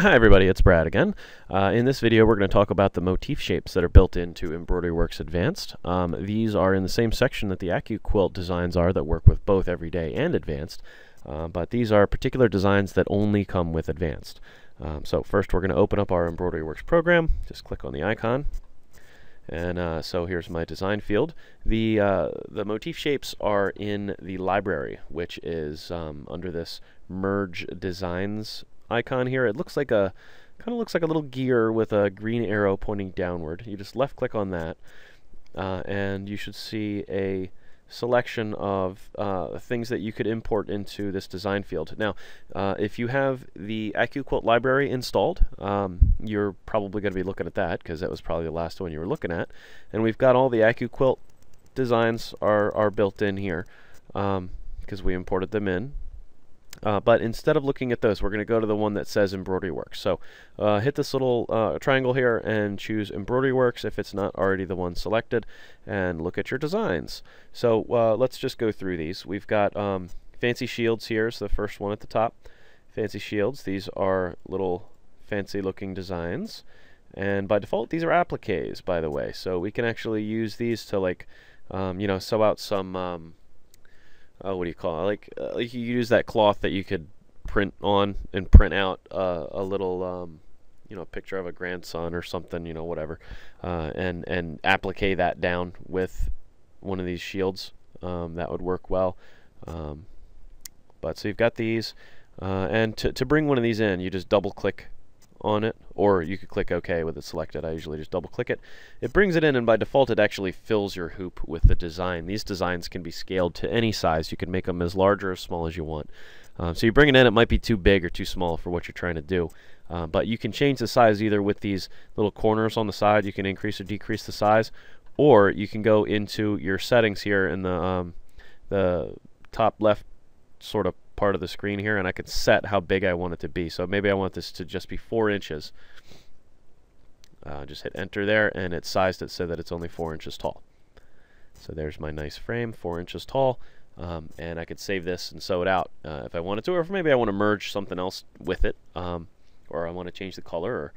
Hi everybody, it's Brad again. In this video we're going to talk about the motif shapes that are built into EmbroideryWorks Advanced. These are in the same section that the AccuQuilt designs are that work with both Everyday and Advanced, but these are particular designs that only come with Advanced. So first we're going to open up our EmbroideryWorks program. Just click on the icon. And so here's my design field. The motif shapes are in the library, which is under this Merge Designs icon here. It looks like kind of looks like a little gear with a green arrow pointing downward. You just left click on that, and you should see a selection of things that you could import into this design field. Now, if you have the AccuQuilt library installed, you're probably going to be looking at that because that was probably the last one you were looking at. And we've got all the AccuQuilt designs are built in here because we imported them in. But instead of looking at those, we're going to go to the one that says EmbroideryWorks. So hit this little triangle here and choose EmbroideryWorks if it's not already the one selected, and look at your designs. So let's just go through these. We've got fancy shields here, so the first one at the top. Fancy shields. These are little fancy looking designs. And by default, these are appliques, by the way. So we can actually use these to, like, you know, sew out some... what do you call it? Like you use that cloth that you could print on and print out a little, you know, picture of a grandson or something, you know, whatever, and applique that down with one of these shields. That would work well. But so you've got these, and to bring one of these in, you just double click on it, or you could click OK with it selected. I usually just double click it. It brings it in, and by default it actually fills your hoop with the design. These designs can be scaled to any size. You can make them as large or as small as you want. So you bring it in, it might be too big or too small for what you're trying to do. But you can change the size either with these little corners on the side. You can increase or decrease the size, or you can go into your settings here in the top left sort of part of the screen here, and I can set how big I want it to be. So maybe I want this to just be 4 inches. Just hit enter there, and it's sized it so that it's only 4 inches tall. So there's my nice frame, 4 inches tall, and I could save this and sew it out if I wanted to, or if maybe I want to merge something else with it, or I want to change the color or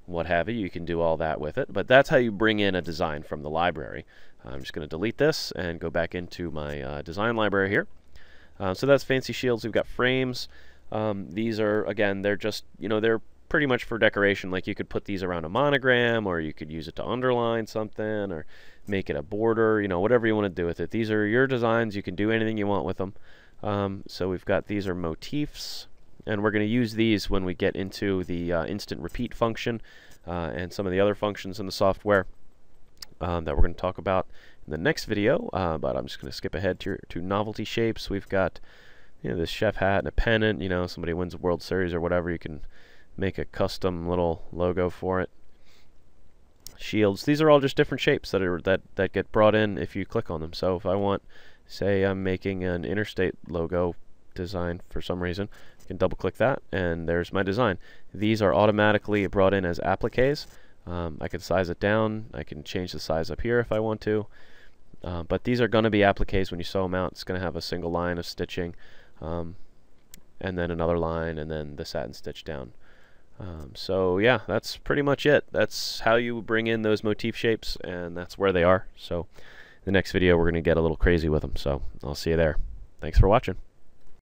what have you. You can do all that with it, but that's how you bring in a design from the library. I'm just going to delete this and go back into my design library here. So that's fancy shields. We've got frames. These are, again, they're just, you know, they're pretty much for decoration. Like you could put these around a monogram, or you could use it to underline something, or make it a border, you know, whatever you want to do with it. These are your designs. You can do anything you want with them. So we've got, these are motifs, and we're going to use these when we get into the instant repeat function and some of the other functions in the software that we're going to talk about in the next video, but I'm just going to skip ahead to novelty shapes. We've got, you know, this chef hat and a pennant. You know, somebody wins a World Series or whatever, you can make a custom little logo for it. Shields. These are all just different shapes that get brought in if you click on them. So if I want, say, I'm making an interstate logo design for some reason, you can double click that, and there's my design. These are automatically brought in as appliques. I can size it down. I can change the size up here if I want to. But these are going to be appliques when you sew them out. It's going to have a single line of stitching, and then another line, and then the satin stitch down. So yeah, that's pretty much it. That's how you bring in those motif shapes, and that's where they are. So the next video we're going to get a little crazy with them. So I'll see you there. Thanks for watching.